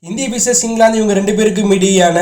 இந்திய விசஸ் இங்கிலாந்து இவங்க ரெண்டு பேருக்கும் இடையான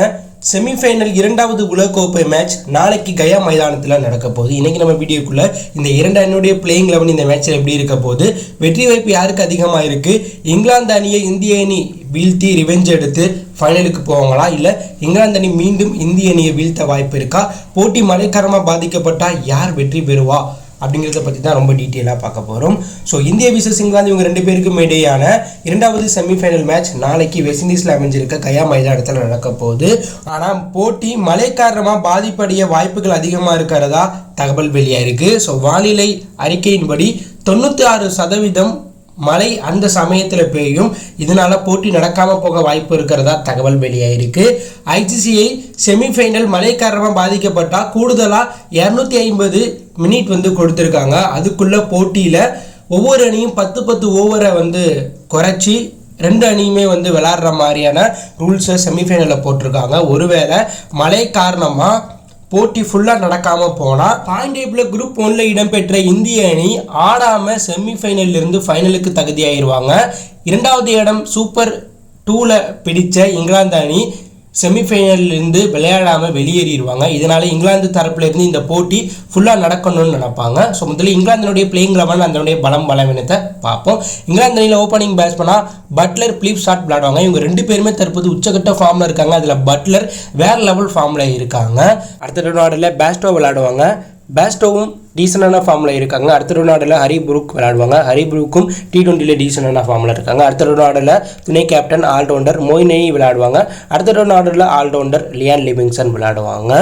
செமிஃபைனல் இரண்டாவது உலகக்கோப்பை மேட்ச் நாளைக்கு கயா மைதானத்தில் நடக்க போகுது. இன்றைக்கி நம்ம வீடியோக்குள்ளே இந்த இரண்டு அணியுடைய பிளேயிங் 11 இந்த மேட்ச்சில் எப்படி இருக்க போகுது, வெற்றி வாய்ப்பு யாருக்கு அதிகமாக இருக்குது, இங்கிலாந்து அணியை இந்திய அணி வீழ்த்தி ரிவெஞ்ச் எடுத்து ஃபைனலுக்கு போவாங்களா, இல்லை இங்கிலாந்து அணி மீண்டும் இந்திய அணியை வீழ்த்த வாய்ப்பு இருக்கா, போட்டி மழைக்காரமாக பாதிக்கப்பட்டால் யார் வெற்றி பெறுவா அப்படிங்கிறத பற்றி தான் ரொம்ப டீட்டெயிலாக பார்க்க போகிறோம். ஸோ இந்திய விசஸ் இங்கிலாந்து இவங்க ரெண்டு பேருக்கும் இடையான இரண்டாவது செமிஃபைனல் மேட்ச் நாளைக்கு வெஸ்ட் இண்டீஸில் அமைஞ்சிருக்க கயா மைதானத்தில் நடக்க போகுது. ஆனால் போட்டி மழை காரணமாக பாதிப்படைய வாய்ப்புகள் அதிகமாக இருக்கிறதா தகவல் வெளியாயிருக்கு. ஸோ வானிலை அறிக்கையின்படி 96% மழை அந்த சமயத்தில் பெய்யும். இதனால போட்டி நடக்காமல் போக வாய்ப்பு இருக்கிறதா தகவல் வெளியாயிருக்கு. ஐசிசிஐ செமிஃபைனல் மழை காரணமாக பாதிக்கப்பட்டால் கூடுதலாக 250 மினிட் கொடுத்துருக்காங்க. அதுக்குள்ள போட்டியில் ஒவ்வொரு அணியும் 10 ஓவரை குறைச்சி ரெண்டு அணியுமே விளையாடுற மாதிரியான ரூல்ஸை செமிஃபைனலில் போட்டிருக்காங்க. ஒருவேளை மழை காரணமாக போட்டி ஃபுல்லாக நடக்காமல் போனால் பாயிண்ட் டேபிளில் குரூப் 1ல் இடம்பெற்ற இந்திய அணி ஆடாமல் செமிஃபைனலிருந்து ஃபைனலுக்கு தகுதியாகிடுவாங்க. இரண்டாவது இடம் சூப்பர் 2ல் பிடித்த இங்கிலாந்து அணி செமிஃபைனலிருந்து விளையாடாமல் வெளியேறிடுவாங்க. இதனால் இங்கிலாந்து தரப்புலேருந்து இந்த போட்டி ஃபுல்லாக நடக்கணும்னு நினைப்பாங்க. ஸோ முதல்ல இங்கிலாந்தினுடைய பிளேயிங் 11 அதனுடைய பலவீனத்தை பார்ப்போம். இங்கிலாந்து அணியில் ஓப்பனிங் பேட்ஸ்மனாக பட்லர், பிலிப் ஷாட் விளையாடுவாங்க. இவங்க ரெண்டு பேருமே தற்போது உச்சகட்ட ஃபார்மில் இருக்காங்க. அதில் பட்லர் வேறு லெவல் ஃபார்மில் இருக்காங்க. அடுத்த நாடில் பேஸ்டோ விளையாடுவாங்க. பேஸ்டோவும் டீசனான ஃபார்மில் இருக்காங்க. அடுத்த நாடில் ஹரி புரூக் விளையாடுவாங்க. ஹரி புரூக்கும் T20 டீசனான ஃபார்மில் இருக்காங்க. அடுத்த நாடில் துணை கேப்டன் ஆல்ரவுண்டர் மொயின் அலி விளையாடுவாங்க. அடுத்த நாடில் ஆல்ரவுண்டர் லியான் லிவிங்ஸ்டன் விளையாடுவாங்க.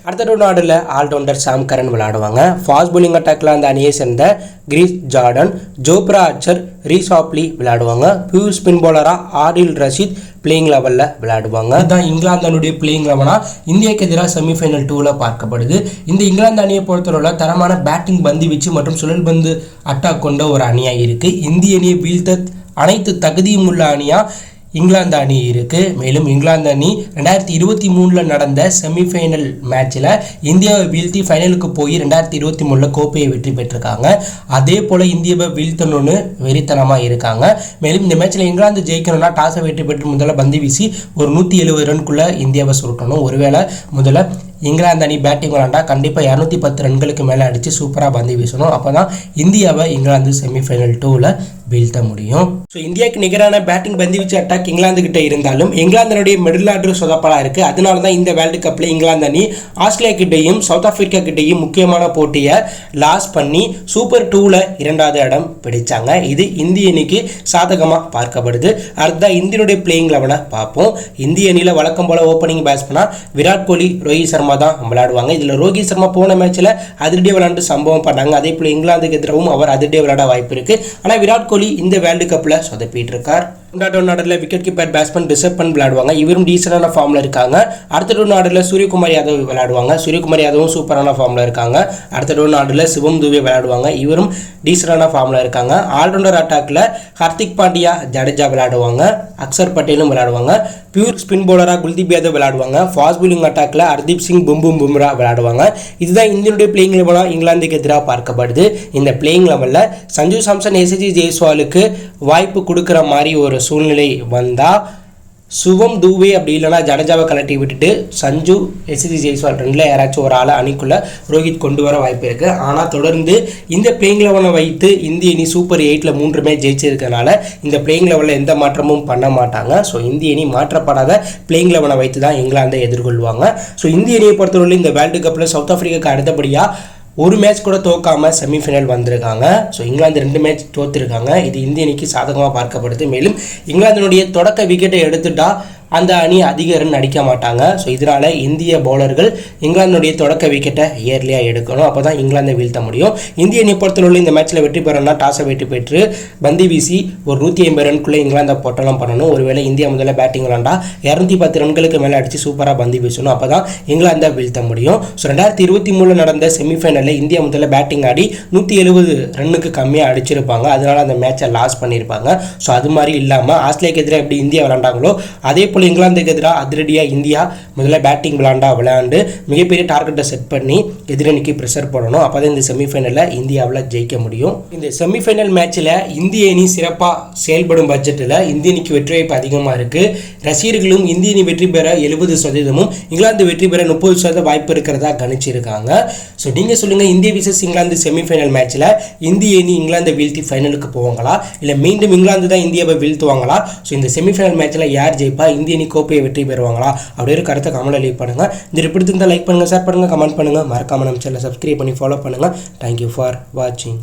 அடுத்த நாடில் ஆல்ரவுண்டர் சாம் கரன் விளையாடுவாங்க. ஃபாஸ்ட் bowling அட்டாக்ல அந்த அணியை சேர்ந்த Chris Jordan, Jofra Archer, Reece Topley விளையாடுவாங்க. பியூர் ஸ்பின் பவுலராக ஆடில் ரஷீத் பிளேயிங் லெவலில் விளையாடுவாங்க. இதுதான் இங்கிலாந்து அணியுடைய பிளேயிங் 11 இந்தியாவுக்கு எதிராக செமிஃபைனல் 2ல் பார்க்கப்படுது. இந்த இங்கிலாந்து அணியை பொறுத்தவரை தரமான பேட்டிங், பந்து வீச்சு மற்றும் சுழல் பந்து அட்டாக் கொண்ட ஒரு அணியாக இருக்குது. இந்திய அணியை வீழ்த்த அனைத்து தகுதியும் உள்ள அணியாக இங்கிலாந்து அணி இருக்குது. மேலும் இங்கிலாந்து அணி 2023 நடந்த செமிஃபைனல் மேட்ச்சில் இந்தியாவை வீழ்த்தி ஃபைனலுக்கு போய் 2023 கோப்பையை வெற்றி பெற்றிருக்காங்க. அதே போல் இந்தியாவை வீழ்த்தணும்னு வெறித்தனமாக இருக்காங்க. மேலும் இந்த மேட்ச்சில் இங்கிலாந்து ஜெயிக்கணும்னா டாஸை வெற்றி பெற்று முதல்ல பந்து வீசி ஒரு 170 ரன்குள்ளே இந்தியாவை சுருட்டணும். ஒருவேளை முதல்ல இங்கிலாந்து அணி பேட்டிங் விளாண்டா கண்டிப்பாக 210 ரன்களுக்கு மேலே அடித்து சூப்பராக பந்து வீசணும். அப்போ தான் இந்தியாவை இங்கிலாந்து செமிஃபைனல் 2ல் வீழ்த்த முடியும். ஸோ இந்தியாவுக்கு நிகரான பேட்டிங், பந்து வீச்சு அட்டாக் இங்கிலாந்து கிட்ட இருந்தாலும் இங்கிலாந்தினுடைய மிடில் ஆர்டர் சொதப்பலாக இருக்குது. அதனால தான் இந்த வேர்ல்டு கப்பில் இங்கிலாந்து அணி ஆஸ்திரேலியா கிட்டையும் சவுத் ஆப்பிரிக்கா கிட்டையும் முக்கியமான போட்டியை லாஸ் பண்ணி சூப்பர் 2ல் 2வது இடம் பிடிச்சாங்க. இது இந்திய அணிக்கு சாதகமாக பார்க்கப்படுது. அடுத்ததான் இந்தியனுடைய பிளேயிங் 11 பார்ப்போம். இந்திய அணியில் வழக்கம் போல் ஓப்பனிங் பேட்ஸ்மனாக விராட் கோலி, ரோஹித் சர்மா தான் விளையாடுவாங்க. இதில் ரோஹித் சர்மா போன மேட்ச்சில் அதிரடியாக விளையாண்டு சம்பவம் பண்ணாங்க. அதே போல் இங்கிலாந்துக்கு எதிராகவும் அவர் அதிரடியாக விளையாட வாய்ப்பு இருக்குது. ஆனால் விராட் கோலி இந்த வேர்ல்டு கப்பில் சொதப்பிட்டு இருக்கார். நாடில் wicket keeper batsman Rishabh Pant விளையாடுவாங்க. இவரும் டீசனான ஃபார்மில் இருக்காங்க. அடுத்த நாடில் சூரியகுமார் யாதவ் விளையாடுவாங்க. சூரியகுமார் யாதவும் சூப்பரான ஃபார்மில் இருக்காங்க. அடுத்த நாடில் சிவம் துபே விளையாடுவாங்க. இவரும் டீசனான ஃபார்மில் இருக்காங்க. ஆல்ரவுண்டர் அட்டாக்ல ஹர்திக் பாண்டியா, ஜடேஜா விளையாடுவாங்க. அக்சர் பட்டேலும் விளையாடுவாங்க. பியூர் ஸ்பின் பவுலராக குல்தீப் யாதவ் விளையாடுவாங்க. ஃபாஸ்ட் bowling அட்டாக்ல ஹர்தீப் சிங், பும்ரா விளையாடுவாங்க. இதுதான் இந்தியனுடைய பிளேயிங் 11 இங்கிலாந்துக்கு எதிராக பார்க்கப்படுது. இந்த பிளேயிங் 11ல் சஞ்சு சாம்சன், SSG ஜெய்ஸ்வாலுக்கு வாய்ப்பு கொடுக்குற மாதிரி ஒரு சூழ்நிலை வந்தால் சிவம் துபே அப்படி இல்லைனா ஜடேஜாவை கலட்டி விட்டுட்டு சஞ்சு, SSG ஜெய்ஸ்வால் ரெண்டில் யாராச்சும் ஒரு ஆளை அணிக்குள்ளே ரோஹித் கொண்டு வர வாய்ப்பு இருக்குது. ஆனால் தொடர்ந்து இந்த பிளேயிங் 11 வைத்து இந்திய அணி சூப்பர் 8ல் 3 மேட்ச் ஜெயிச்சிருக்கனால இந்த பிளேயிங் 11 எந்த மாற்றமும் பண்ண மாட்டாங்க. ஸோ இந்திய அணி மாற்றப்படாத பிளேயிங் 11 வைத்து தான் இங்கிலாந்தை எதிர்கொள்வாங்க. ஸோ இந்திய அணியை பொறுத்தவரை இந்த வேர்ல்டு கப்பில் சவுத் ஆப்பிரிக்காவுக்கு அடுத்தபடியாக ஒரு மேட்ச் கூட தோக்காமல் செமிஃபைனல் வந்திருக்காங்க. ஸோ இங்கிலாந்து 2 மேட்ச் தோற்றுருக்காங்க. இது இந்திய அணிக்கு சாதகமாக பார்க்கப்படுது. மேலும் இங்கிலாந்தினுடைய தொடக்க விக்கெட்டை எடுத்துட்டா அந்த அணி அதிக ரன் அடிக்க மாட்டாங்க. ஸோ இதனால் இந்திய பவுலர்கள் இங்கிலாந்துடைய தொடக்க விக்கெட்டை இயர்லியாக எடுக்கணும். அப்போ தான் இங்கிலாந்தை வீழ்த்த முடியும். இந்திய அணி பொறுத்தவரை இந்த மேட்ச்சில் வெற்றி பெறணும்னா டாஸை வெற்றி பெற்று பந்து வீசி ஒரு 150 ரன்குள்ளே இங்கிலாந்தை போட்டலாம் பண்ணணும். ஒருவேளை இந்தியா முதல்ல பேட்டிங் விளாண்டா 210 ரன்களுக்கு மேலே அடித்து சூப்பராக பந்து வீசணும். அப்போ தான் இங்கிலாந்தை வீழ்த்த முடியும். ஸோ 2023 நடந்த செமிஃபைனலில் இந்தியா முதல்ல பேட்டிங் ஆடி 170 ரன்னுக்கு கம்மியாக அடிச்சிருப்பாங்க. அதனால அந்த மேட்சை லாஸ் பண்ணியிருப்பாங்க. ஸோ அது மாதிரி இல்லாமல் ஆஸ்திரேலியாவுக்கு எதிராக எப்படி இந்தியா விளாண்டாங்களோ அதே போல் போல் இங்கிலாந்துக்கு எதிராக அதிரடியாக இந்தியா முதல்ல பேட்டிங் விளையாண்டு மிகப்பெரிய டார்கெட்டை செட் பண்ணி எதிரணிக்கு ப்ரெஷர் போடணும். அப்போ தான் இந்த செமிஃபைனலில் இந்தியாவில் ஜெயிக்க முடியும். இந்த செமிஃபைனல் மேட்ச்சில் இந்திய அணி சிறப்பாக செயல்படும் பட்ஜெட்டில் இந்திய அணிக்கு வெற்றி வாய்ப்பு அதிகமாக இருக்குது. ரசிகர்களும் இந்திய அணி வெற்றி பெற 70%, இங்கிலாந்து வெற்றி பெற 30% வாய்ப்பு இருக்கிறதா கணிச்சிருக்காங்க. ஸோ நீங்கள் சொல்லுங்கள், இந்திய விசஸ் இங்கிலாந்து செமிஃபைனல் மேட்ச்சில் இந்திய அணி இங்கிலாந்தை வீழ்த்தி ஃபைனலுக்கு போவாங்களா, இல்லை மீண்டும் இங்கிலாந்து தான் இந்தியாவை வீழ்த்துவாங்களா? ஸோ இந்த செமிஃபைனல் மேட்ச்சில் யார் ஜெயிப்பா, இந்திய அணி கோப்பையை வெற்றி பெறுவாங்களா அப்படி ஒரு கருத்தை கமெண்ட்ல லீவ் பண்ணுங்கள். இந்த பிடித்திருந்தால் லைக் பண்ணுங்கள், ஷேர் பண்ணுங்கள், கமெண்ட் பண்ணுங்கள். மறக்காம நம்ம சேனலை சப்ஸ்கிரைப் பண்ணி ஃபாலோ பண்ணுங்கள். தேங்க்யூ ஃபார் வாட்சிங்.